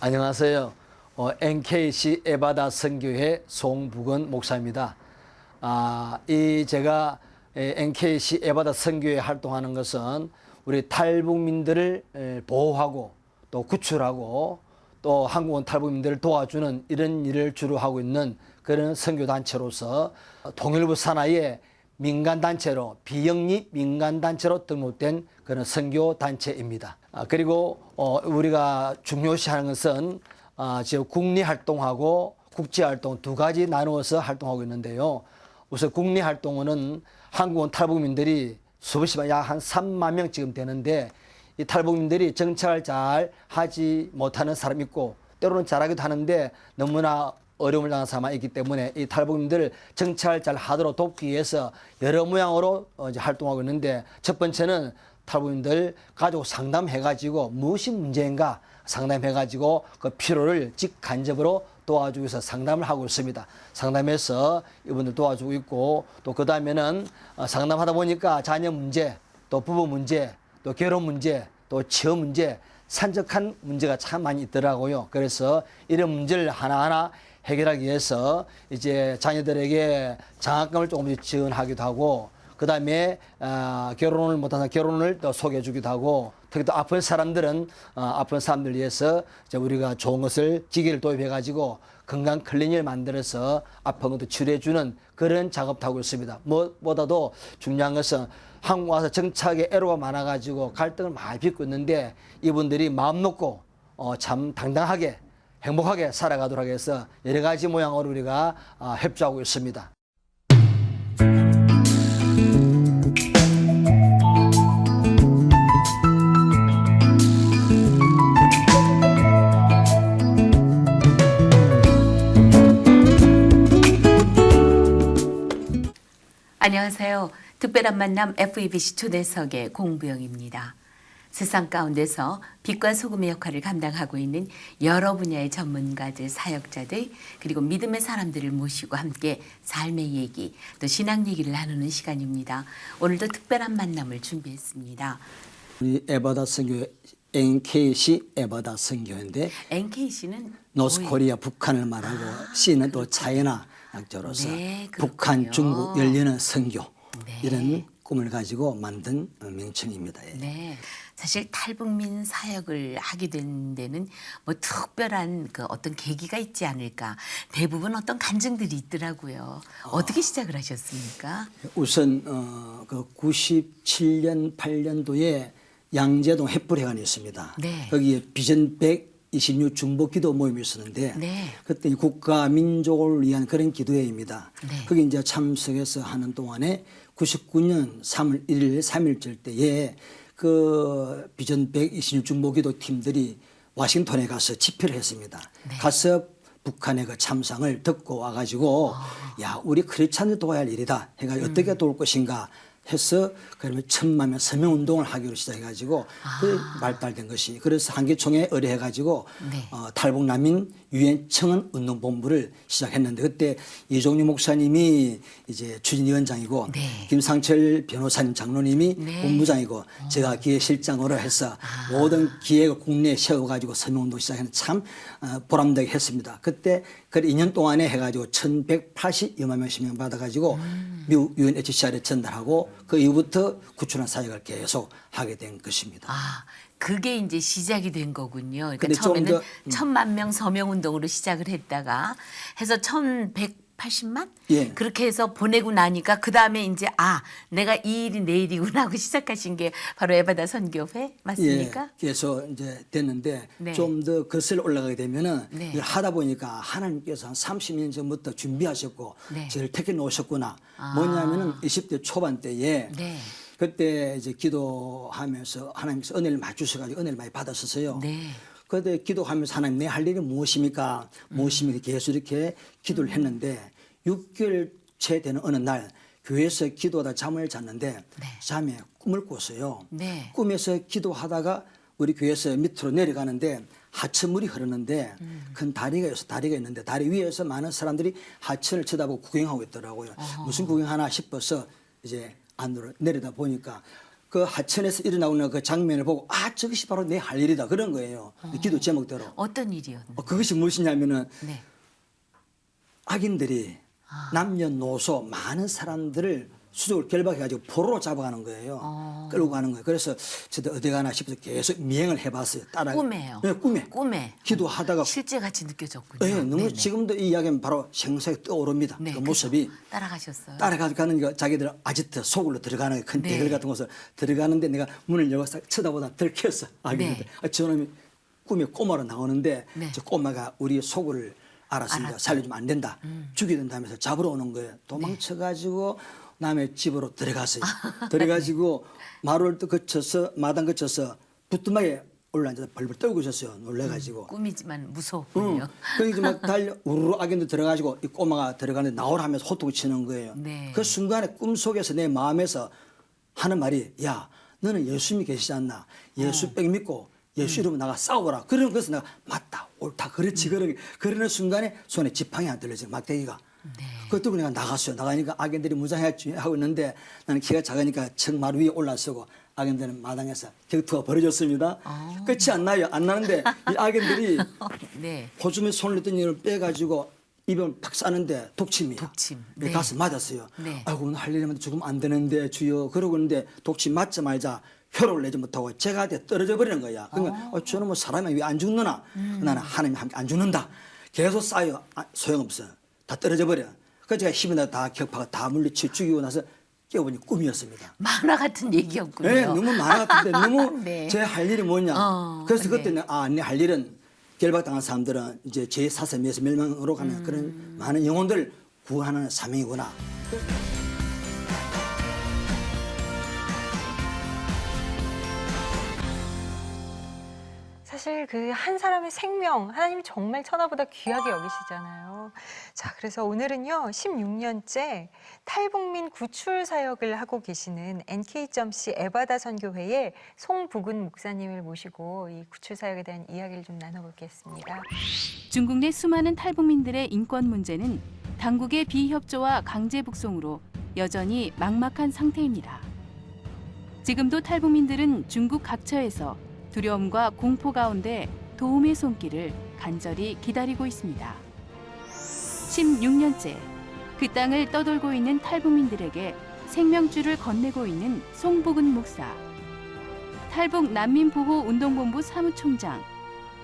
안녕하세요. NKC 에바다 선교회 송북원 목사입니다. 제가 NKC 에바다 선교회 활동하는 것은 우리 탈북민들을 보호하고 또 구출하고 또 한국온 탈북민들을 도와주는 이런 일을 주로 하고 있는 그런 선교단체로서 통일부 산하의 민간단체로 비영리 민간단체로 등록된 그런 선교단체입니다. 그리고 우리가 중요시하는 것은 지금 국리활동하고 국제활동 두 가지 나누어서 활동하고 있는데요. 우선 국리활동은 한국온 탈북민들이 수십만 약 한 3만 명 지금 되는데 이 탈북민들이 정착을 잘 하지 못하는 사람이 있고 때로는 잘하기도 하는데 너무나 어려움을 당한 사람이 있기 때문에 이 탈북민들을 정착을 잘 하도록 돕기 위해서 여러 모양으로 이제 활동하고 있는데, 첫 번째는 탈북민들 가족 상담해가지고 무엇이 문제인가 상담해가지고 그 필요를 직간접으로 도와주기 위해서 상담을 하고 있습니다. 상담해서 이분들 도와주고 있고, 또 그 다음에는 상담하다 보니까 자녀 문제, 또 부부 문제, 또 결혼 문제, 또 취업 문제, 산적한 문제가 참 많이 있더라고요. 그래서 이런 문제를 하나하나 해결하기 위해서 이제 자녀들에게 장학금을 조금씩 지원하기도 하고, 그 다음에 결혼을 못하는 결혼을 또 소개해주기도 하고, 특히 또 아픈 사람들은 아픈 사람들 위해서 이제 우리가 좋은 것을 기계를 도입해가지고 건강 클리닉을 만들어서 아픈 것도 치료해주는 그런 작업도 하고 있습니다. 무엇보다도 중요한 것은 한국 와서 정착에 애로가 많아가지고 갈등을 많이 빚고 있는데 이분들이 마음 놓고 참 당당하게 행복하게 살아가도록 해서 여러 가지 모양으로 우리가 협조하고 있습니다. 안녕하세요. 특별한 만남 FEBC 초대석의 공부영입니다. 세상 가운데서 빛과 소금의 역할을 감당하고 있는 여러 분야의 전문가들, 사역자들, 그리고 믿음의 사람들을 모시고 함께 삶의 얘기, 또 신앙 얘기를 나누는 시간입니다. 오늘도 특별한 만남을 준비했습니다. 우리 에바다 선교회 NKC 에바다 선교회인데, NKC는 노스코리아 북한을 말하고 C는 또 차이나 약자로서 네, 북한, 중국 열리는 선교, 네. 이런 꿈을 가지고 만든 명칭입니다. 네. 사실 탈북민 사역을 하게 된 데는 뭐 특별한 그 어떤 계기가 있지 않을까. 대부분 어떤 간증들이 있더라고요. 어떻게 시작을 하셨습니까? 우선 그 97년 8년도에 양재동 횃불회관이 있습니다. 네. 거기에 비전 126 중보 기도 모임이 있었는데, 네. 그때 국가 민족을 위한 그런 기도회입니다. 네. 거기 이제 참석해서 하는 동안에 99년 3월 1일 3일절 때에 그 비전 126 중보 기도 팀들이 워싱턴에 가서 집회를 했습니다. 네. 가서 북한의 그 참상을 듣고 와가지고 야, 우리 크리스찬을 도와야 할 일이다 해가지고 어떻게 도울 것인가 해서 그러면 1000만 명 서명 운동을 하기로 시작해가지고 그 발달된 것이, 그래서 한계총회 의뢰해가지고 네. 탈북 난민 유엔 청원 운동본부를 시작했는데, 그때 이종유 목사님이 이제 추진위원장이고 네. 김상철 변호사님 장로님이 네. 본부장이고 제가 기획실장으로 해서 모든 기획을 국내에 세워가지고 서명운동 시작했는데 참 보람되게 했습니다. 그때 그 2년 동안에 해가지고 1180여만 명 서명 받아가지고 미국 UNHCR에 전달하고 그 이후부터 구출한 사역을 계속 하게 된 것입니다. 그게 이제 시작이 된 거군요. 그러니까 근데 좀 처음에는 더, 1000만 명 서명 운동으로 시작을 했다가 해서 1180만? 예. 그렇게 해서 보내고 나니까 그다음에 이제 내가 이 일이 내 일이구나 하고 시작하신 게 바로 에바다 선교회 맞습니까? 예, 그래서 이제 됐는데 네. 좀 더 거슬러 올라가게 되면은 네. 이걸 하다 보니까 하나님께서 한 30년 전부터 준비하셨고 네. 저를 택해 놓으셨구나. 뭐냐면은 20대 초반 때에 네. 그때 이제 기도하면서 하나님께서 은혜를 많이 주셔가지고 은혜를 많이 받았었어요. 네. 그때 기도하면서 하나님 내 할 일이 무엇입니까? 무엇입니까? 계속 이렇게 기도를 했는데 6개월 채 되는 어느 날 교회에서 기도하다 잠을 잤는데 네. 잠에 꿈을 꿨어요. 네. 꿈에서 기도하다가 우리 교회에서 밑으로 내려가는데 하천물이 흐르는데 큰 다리가 있는데 다리 위에서 많은 사람들이 하천을 쳐다보고 구경하고 있더라고요. 무슨 구경하나 싶어서 이제 안으로 내려다 보니까 그 하천에서 일어나오는 그 장면을 보고 저것이 바로 내 할 일이다 그런 거예요. 기도 제목대로. 어떤 일이었나요? 그것이 무엇이냐면은 네. 악인들이 남녀노소 많은 사람들을 수족을 결박해가지고 포로로 잡아가는 거예요. 끌고 가는 거예요. 그래서 저도 어디 가나 싶어서 계속 미행을 해봤어요. 꿈에요. 네, 꿈에. 꿈에. 기도하다가 실제 같이 느껴졌군요. 네, 너무 네네. 지금도 이 이야기는 바로 생생하게 떠오릅니다. 네, 그 모습이. 그죠. 따라가셨어요. 따라가는 거 자기들 아지트 속으로 들어가는 큰 네. 대걸 같은 곳을 들어가는데 내가 문을 열고 싹 쳐다보다 들켰어. 악인들. 네. 저놈이 꿈에 꼬마로 나오는데 네. 저 꼬마가 우리 속을 알았으니까 알았다. 살려주면 안 된다. 죽여야 된다면서 잡으러 오는 거예요. 도망쳐가지고 남의 집으로 들어갔어요. 들어가지고 마루를 또 거쳐서 마당 거쳐서 부뚜막에 올라앉아서 벌벌 떨고 있었어요. 놀래가지고. 꿈이지만 무서웠군요. 그러니까 막 달려 우르르 악인들 들어가지고 이 꼬마가 들어가는데 나오라 하면서 호통을 치는 거예요. 네. 그 순간에 꿈속에서 내 마음에서 하는 말이 야 너는 예수님이 계시지 않나. 예수 백 믿고 예수 이름으로 나가 싸워라. 그런 것을 내가 맞다 옳다 그렇지 그러는 순간에 손에 지팡이 안 들려져 막대기가. 네. 그것 때문에 내가 나갔어요. 나가니까 악인들이 무장하고 있는데 나는 키가 작으니까 척마루 위에 올라서고 악인들은 마당에서 격투가 벌어졌습니다. 끝이 안 나요. 안 나는데 이 악인들이 네. 호주머니 손을 냈던 이를 빼가지고 입을 팍 싸는데 독침이야. 독침. 네. 네. 가서 맞았어요. 네. 아이고 오늘 할 일이면 죽으면 안 되는데 주여 그러고 있는데 독침 맞자마자 혀를 내지 못하고 제가 떨어져 버리는 거야. 그러니까 저는 뭐 사람이 왜 안 죽느나? 나는 하나님이 함께 안 죽는다. 계속 쌓여 소용없어. 다 떨어져 버려. 그래서 제가 힘이 나서 다 격파가 다 물리쳐 죽이고 나서 깨어보니 꿈이었습니다. 만화 같은 얘기였군요. 네, 너무 많아 같은데 너무 네. 제 할 일이 뭐냐. 그래서 네. 그때는 내 할 일은 결박당한 사람들은 이제 제 사슬에서 멸망으로 가는 그런 많은 영혼들을 구하는 사명이구나. 사실 그 한 사람의 생명 하나님이 정말 천하보다 귀하게 여기시잖아요. 자, 그래서 오늘은요 16년째 탈북민 구출 사역을 하고 계시는 NK.C 에바다 선교회의 송북은 목사님을 모시고 이 구출 사역에 대한 이야기를 좀 나눠보겠습니다. 중국 내 수많은 탈북민들의 인권 문제는 당국의 비협조와 강제 북송으로 여전히 막막한 상태입니다. 지금도 탈북민들은 중국 각처에서 두려움과 공포 가운데 도움의 손길을 간절히 기다리고 있습니다. 16년째 그 땅을 떠돌고 있는 탈북민들에게 생명줄을 건네고 있는 송북은 목사, 탈북 난민보호운동본부 사무총장,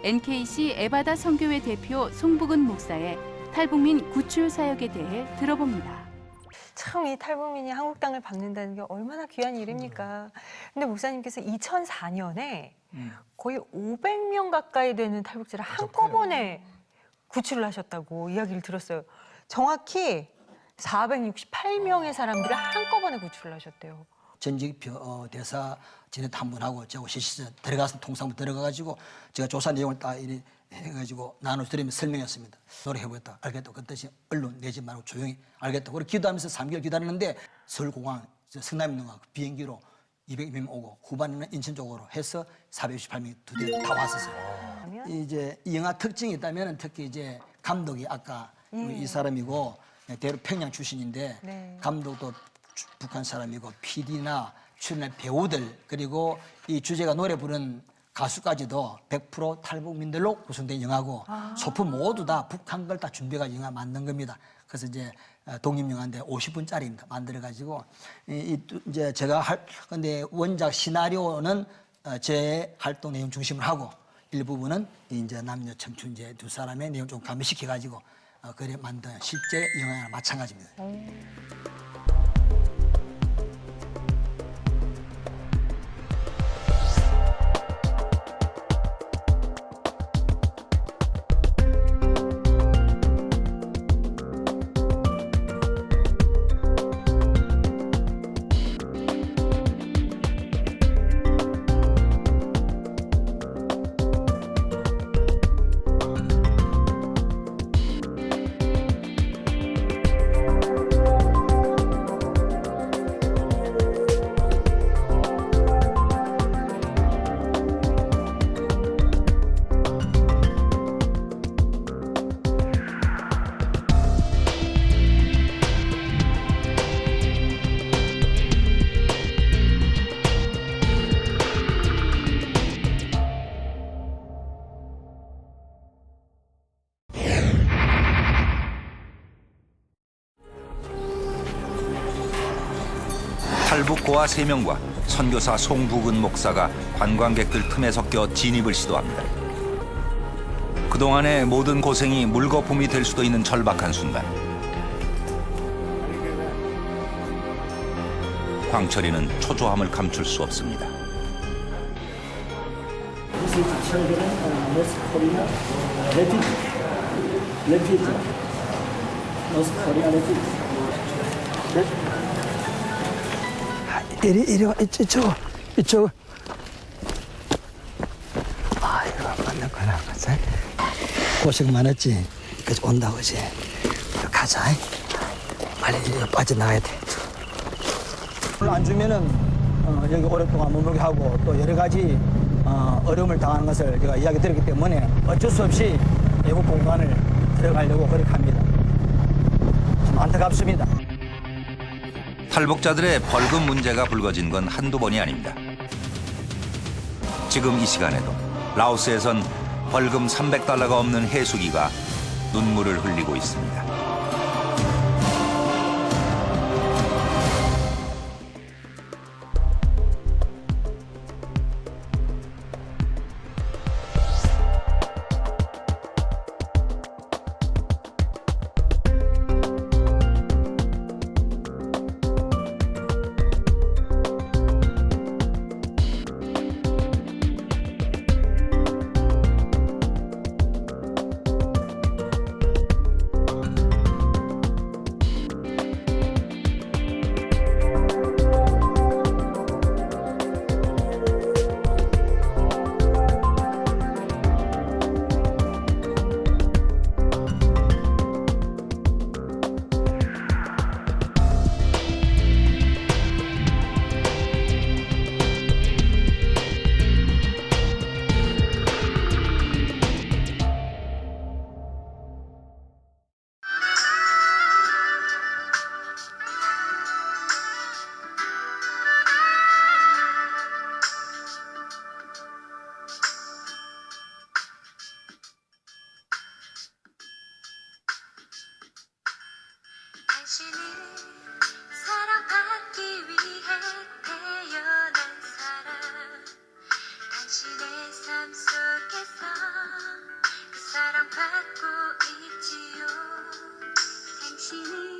NKC 에바다 선교회 대표 송북은 목사의 탈북민 구출 사역에 대해 들어봅니다. 참 이 탈북민이 한국 땅을 밟는다는 게 얼마나 귀한 일입니까? 근데 목사님께서 2004년에 거의 500명 가까이 되는 탈북자를 한꺼번에 구출을 하셨다고 이야기를 들었어요. 정확히 468명의 사람들을 한꺼번에 구출을 하셨대요. 전직 대사 지냈다 한 분하고 저하고 실시서 들어가서 통상부 들어가가지고 제가 조사 내용을 딱 이리 해가지고 나눠드리면 설명했습니다. 노력해보겠다. 알겠다. 그 뜻이 언론 내지 말고 조용히 알겠다. 그리고 기도하면서 3개월 기다렸는데 서울공항 성남인동항 비행기로 200명 오고 후반에는 인천 쪽으로 해서 468명이 두 대 다 왔었어요. 이제 이 영화 특징이 있다면 특히 이제 감독이 아까 이 사람이고 대로 평양 출신인데 네. 감독도 북한 사람이고 PD나 출연할 배우들 그리고 이 주제가 노래 부른 가수까지도 100% 탈북민들로 구성된 영화고 소품 모두 다 북한 걸 다 준비해가 영화 만든 겁니다. 그래서 이제 독립영화인데 50분짜리입니다. 만들어가지고 이제 제가 근데 원작 시나리오는 제 활동 내용 중심을 하고 일부분은 이제 남녀 청춘 이제 두 사람의 내용 좀 가미시켜가지고 그래 만든 실제 영화랑 마찬가지입니다. 탈북고아 3명과 선교사 송부근 목사가 관광객들 틈에 섞여 진입을 시도합니다. 그동안의 모든 고생이 물거품이 될 수도 있는 절박한 순간. 광철이는 초조함을 감출 수 없습니다. 이리 와, 이쪽. 아이고, 만난 거나 가자. 고생 많았지? 그래서 온다고 이제. 가자. 빨리 이리 빠져나가야 돼. 안 주면은 여기 오랫동안 머물게 하고 또 여러 가지 어려움을 당하는 것을 제가 이야기 드렸기 때문에 어쩔 수 없이 외국 공간을 들어가려고 그렇게 합니다. 좀 안타깝습니다. 탈북자들의 벌금 문제가 불거진 건 한두 번이 아닙니다. 지금 이 시간에도 라오스에선 벌금 300달러가 없는 해수기가 눈물을 흘리고 있습니다. 당신은 사랑받기 위해 태어난 사람 당신의 삶 속에서 그 사랑받고 있지요 당신은